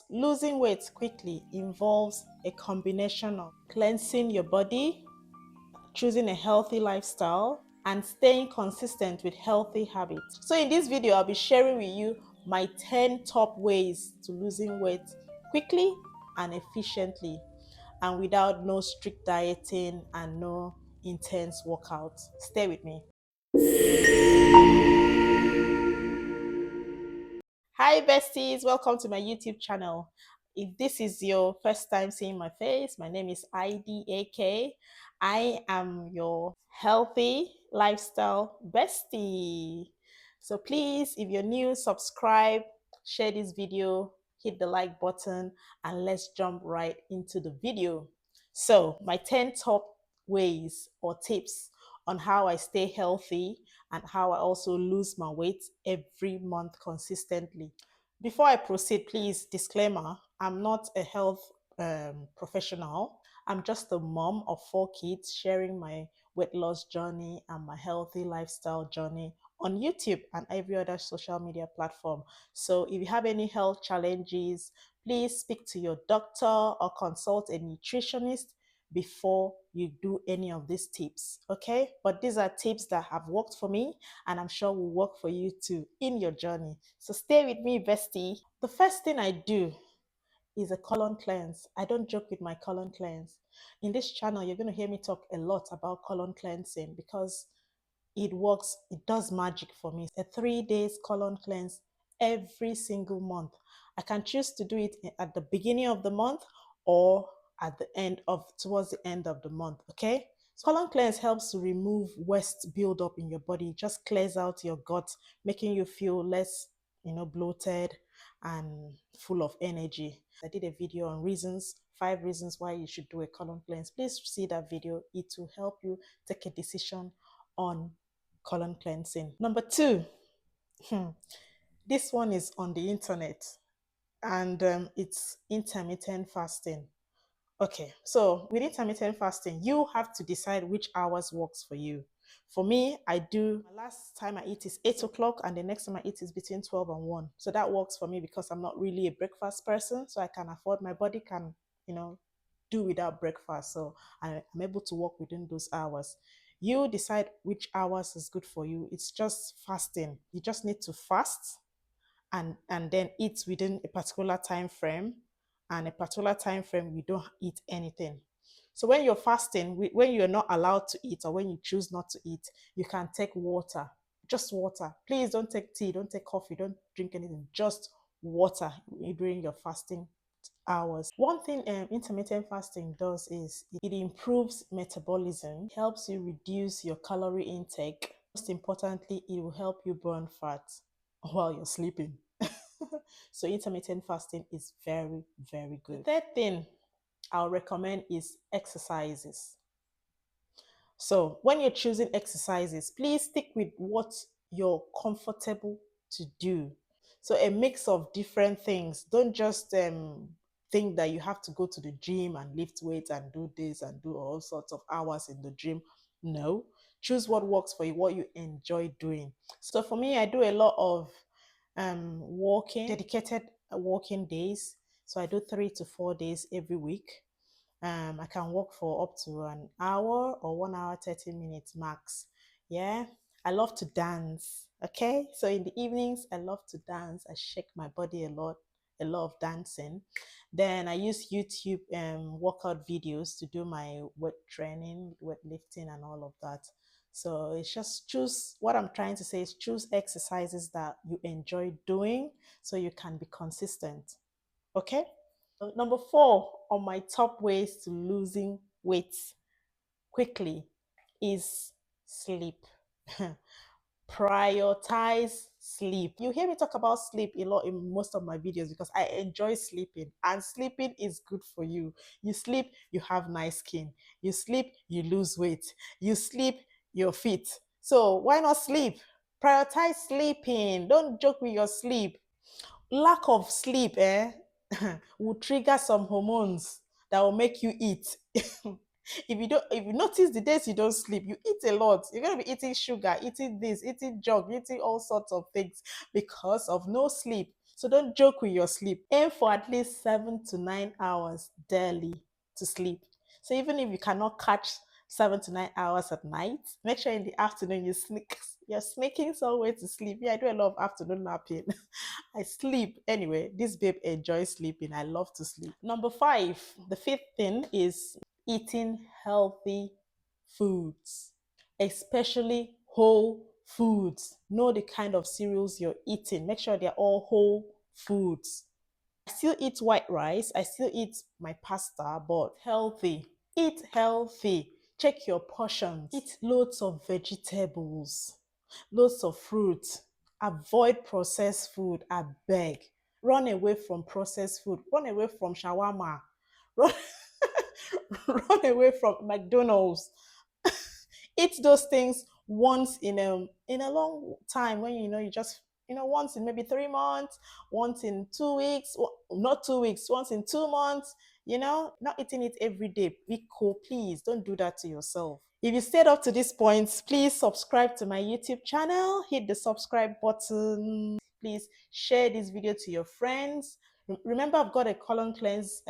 Losing weight quickly involves a combination of cleansing your body, choosing a healthy lifestyle, and staying consistent with healthy habits. So in this video, I'll be sharing with you my 10 top ways to losing weight quickly and efficiently, and without no strict dieting and no intense workouts. Stay with me. Hi besties, welcome to my YouTube channel. If this is your first time seeing my face, my name is IDAK. I am your healthy lifestyle bestie. So please, if you're new, subscribe, share this video, hit the like button, and let's jump right into the video. So my 10 top ways or tips on how I stay healthy and how I also lose my weight every month consistently. Before I proceed, please, disclaimer, I'm not a health professional. I'm just a mom of 4 kids sharing my weight loss journey and my healthy lifestyle journey on YouTube and every other social media platform. So if you have any health challenges, please speak to your doctor or consult a nutritionist before you do any of these tips, okay? But these are tips that have worked for me and I'm sure will work for you too in your journey. So stay with me, bestie. The first thing I do is a colon cleanse. I don't joke with my colon cleanse. In this channel, you're going to hear me talk a lot about colon cleansing because it works, it does magic for me. A 3 days colon cleanse every single month. I can choose to do it at the beginning of the month or at the end of, towards the end of the month, okay? So colon cleanse helps to remove waste buildup in your body. It just clears out your gut, making you feel less, bloated and full of energy. I did a video on 5 reasons why you should do a colon cleanse. Please see that video. It will help you take a decision on colon cleansing. Number 2, this one is on the internet and it's intermittent fasting. Okay, so with intermittent fasting, you have to decide which hours works for you. For me, my last time I eat is 8 o'clock and the next time I eat is between 12 and 1. So that works for me because I'm not really a breakfast person. So I can afford, my body can, do without breakfast. So I'm able to work within those hours. You decide which hours is good for you. It's just fasting. You just need to fast and then eat within a particular time frame, and a particular time frame you don't eat anything. So when you're fasting, when you're not allowed to eat or when you choose not to eat, you can take water, just water. Please don't take tea, don't take coffee, don't drink anything, just water during your fasting hours. One thing intermittent fasting does is it improves metabolism, helps you reduce your calorie intake. Most importantly, it will help you burn fat while you're sleeping. So intermittent fasting is very, very good. The third thing I'll recommend is exercises. So when you're choosing exercises, please stick with what you're comfortable to do. So a mix of different things. Don't just think that you have to go to the gym and lift weights and do this and do all sorts of hours in the gym. No, choose what works for you, what you enjoy doing. So for me, I do a lot of walking, dedicated walking days. So I do 3 to 4 days every week. I can walk for up to an hour or 1 hour, 30 minutes max. Yeah. I love to dance. Okay. So in the evenings, I love to dance. I shake my body a lot of dancing. Then I use YouTube workout videos to do my weight training, weightlifting, and all of that. So it's just what I'm trying to say is choose exercises that you enjoy doing so you can be consistent. Okay. Number 4 on my top ways to losing weight quickly is sleep. Prioritize sleep. You hear me talk about sleep a lot in most of my videos because I enjoy sleeping, and sleeping is good for you. You sleep, you have nice skin. You sleep, you lose weight. You sleep, you're fit. So why not sleep? Prioritize sleeping. Don't joke with your sleep. Lack of sleep will trigger some hormones that will make you eat. If you notice the days you don't sleep, you eat a lot. You're gonna be eating sugar, eating this, eating junk, eating all sorts of things because of no sleep. So don't joke with your sleep. Aim for at least 7 to 9 hours daily to sleep. So even if you cannot catch 7 to 9 hours at night, make sure in the afternoon you're sneaking somewhere to sleep. Yeah, I do a lot of afternoon napping. I sleep. Anyway, this babe enjoys sleeping. I love to sleep. Number 5, the fifth thing is eating healthy foods, especially whole foods. Know the kind of cereals you're eating. Make sure they're all whole foods. I still eat white rice. I still eat my pasta, but healthy. Eat healthy. Check your portions. Eat loads of vegetables, loads of fruit. Avoid processed food. I beg. Run away from processed food. Run away from shawarma. Run, run away from McDonald's. Eat those things once in a long time, when you just once in maybe 3 months, once in 2 weeks, not 2 weeks, once in 2 months, not eating it every day. Be cool, please don't do that to yourself. If you stayed up to this point, please subscribe to my YouTube channel, hit the subscribe button. Please share this video to your friends. Remember, I've got a colon cleanse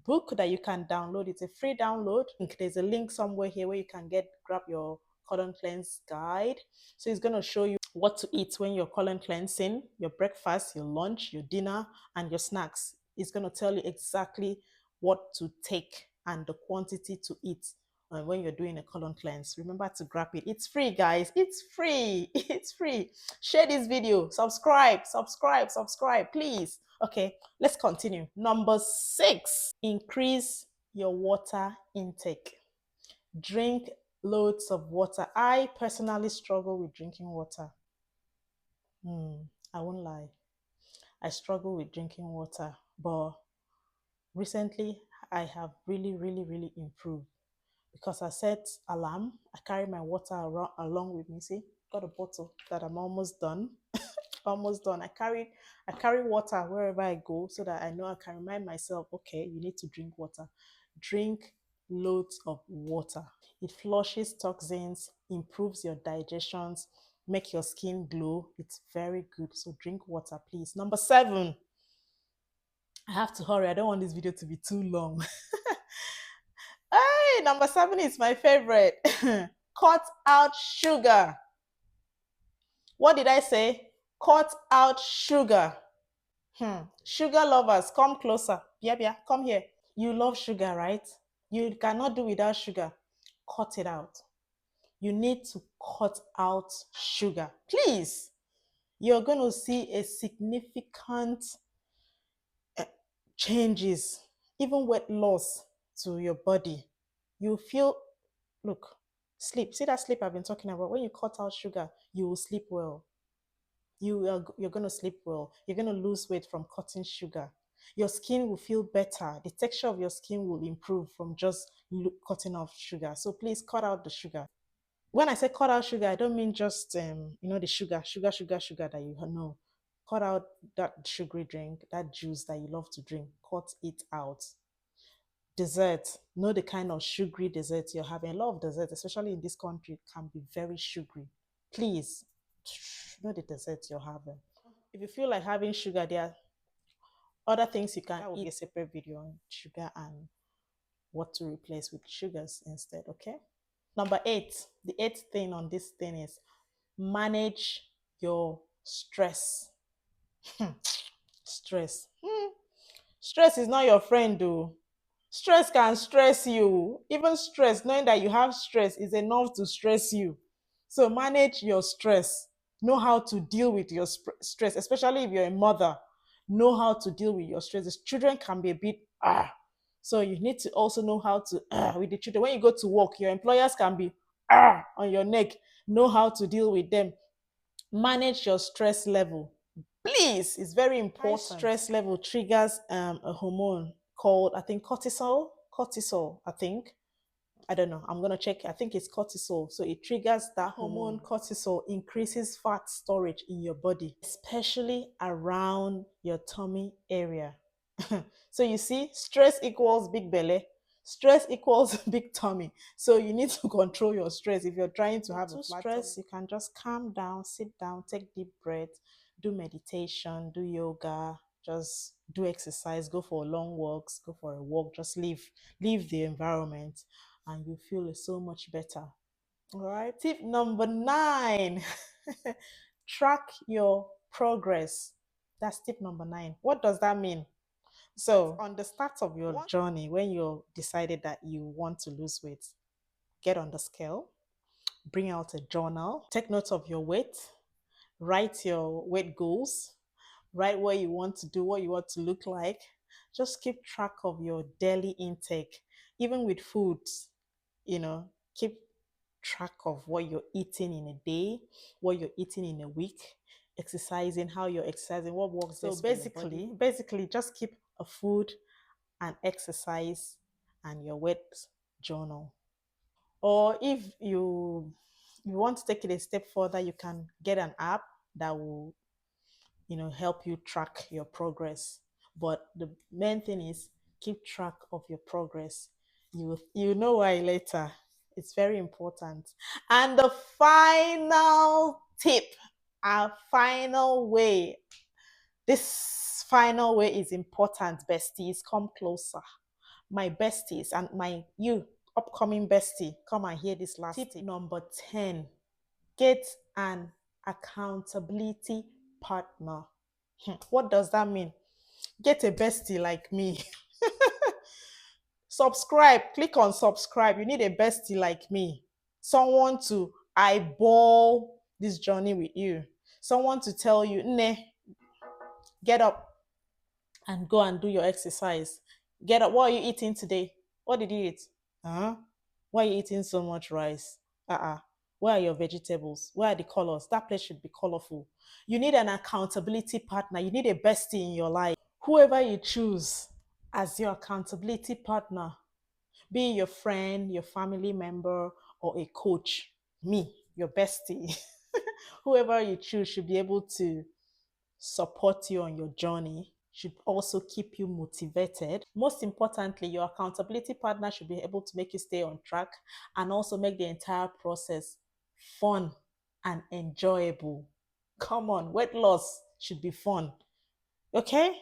book that you can download. It's a free download. There's a link somewhere here where you can grab your colon cleanse guide. So it's going to show you what to eat when you're colon cleansing, your breakfast, your lunch, your dinner, and your snacks. It's going to tell you exactly what to take and the quantity to eat when you're doing a colon cleanse. Remember to grab it. It's free, guys. It's free. It's free. Share this video. Subscribe, please. Okay, let's continue. Number 6, increase your water intake. Drink loads of water. I personally struggle with drinking water. I won't lie. I struggle with drinking water, but recently I have really, really, really improved because I set alarm. I carry my water along with me. See, got a bottle that I'm almost done. Almost done. I carry water wherever I go so that I know I can remind myself, okay, you need to drink water. Drink loads of water. It flushes toxins, improves your digestions, make your skin glow. It's very good. So drink water, please. Number 7. I have to hurry. I don't want this video to be too long. Hey, number 7 is my favorite. Cut out sugar. What did I say? Cut out sugar. Sugar lovers, come closer. Yeah, come here. You love sugar, right? You cannot do without sugar. Cut it out. You need to cut out sugar. Please. You're going to see a significant changes, even weight loss to your body. You feel, look, sleep. See that sleep I've been talking about? When you cut out sugar, you will sleep well. You're going to sleep well. You're going to lose weight from cutting sugar. Your skin will feel better. The texture of your skin will improve from just cutting off sugar. So please cut out the sugar. When I say cut out sugar, I don't mean just the sugar that you know. Cut out that sugary drink, that juice that you love to drink. Cut it out. Dessert. Know the kind of sugary dessert you're having. A lot of desserts, especially in this country, can be very sugary. Please know the dessert you're having. If you feel like having sugar, there are other things you can eat. A separate video on sugar and what to replace with sugars instead. Okay. Number 8, the 8th thing on this thing is manage your stress. Stress. Stress is not your friend, though. Stress can stress you. Even stress, knowing that you have stress, is enough to stress you. So manage your stress. Know how to deal with your stress, especially if you're a mother. Know how to deal with your stress. The children can be a bit so you need to also know how to with the children. When you go to work, your employers can be on your neck. Know how to deal with them. Manage your stress level. Please, it's very important. High stress level triggers a hormone called, I think, cortisol. Cortisol, I think. I don't know. I'm going to check. I think it's cortisol. So it triggers that hormone. Cortisol increases fat storage in your body, especially around your tummy area. So you see, stress equals big belly. Stress equals big tummy. So you need to control your stress. If you're trying to have a flat stress, you can just calm down, sit down, take deep breaths, do meditation, do yoga, just do exercise, go for long walks, go for a walk, just leave the environment and you feel so much better. All right. Tip number 9. Track your progress. That's tip number 9. What does that mean? So, on the start of your journey, when you decided that you want to lose weight, get on the scale, bring out a journal, take note of your weight, write your weight goals, write what you want to do, what you want to look like. Just keep track of your daily intake, even with foods, keep track of what you're eating in a day, what you're eating in a week, exercising, how you're exercising, what works. So basically, just keep a food and exercise and your weight journal. Or if you want to take it a step further, you can get an app that will help you track your progress. But the main thing is keep track of your progress. You know why later. It's very important. And the final tip, our final way. This final way is important, besties. Come closer. My besties and you upcoming bestie, come and hear this last tip. Number 10, get an accountability partner. What does that mean? Get a bestie like me. Subscribe, click on subscribe. You need a bestie like me. Someone to eyeball this journey with you. Someone to tell you, "Ne, get up and go and do your exercise. Get up. What are you eating today? What did you eat? Huh? Why are you eating so much rice? Where are your vegetables? Where are the colors? That place should be colorful." You need an accountability partner. You need a bestie in your life. Whoever you choose as your accountability partner, be it your friend, your family member, or a coach, me, your bestie, whoever you choose should be able to support you on your journey, should also keep you motivated. Most importantly, your accountability partner should be able to make you stay on track and also make the entire process fun and enjoyable. Come on, weight loss should be fun. Okay?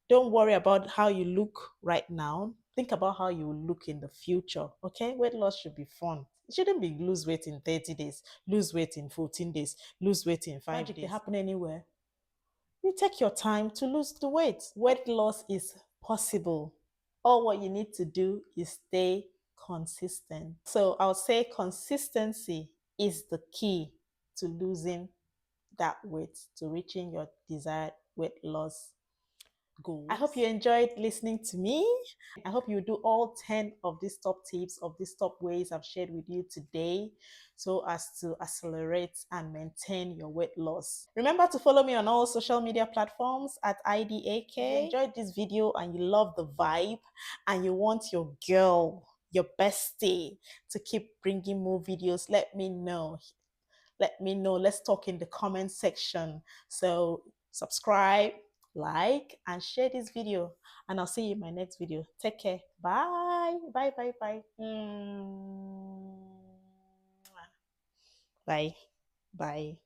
Don't worry about how you look right now. Think about how you will look in the future. Okay? Weight loss should be fun. It shouldn't be lose weight in 30 days, lose weight in 14 days, lose weight in 5 days. Magic happen anywhere. You take your time to lose the weight. Weight loss is possible. All what you need to do is stay consistent. So I'll say consistency is the key to losing that weight, to reaching your desired weight loss goals. I hope you enjoyed listening to me. I hope you do all 10 of these top tips, of these top ways I've shared with you today, so as to accelerate and maintain your weight loss. Remember to follow me on all social media platforms at IDAK. If you enjoyed this video and you love the vibe and you want your girl, your bestie, to keep bringing more videos, let me know. Let's talk in the comment section. So subscribe, like, and share this video, and I'll see you in my next video. Take care. Bye. Bye. Bye. Bye.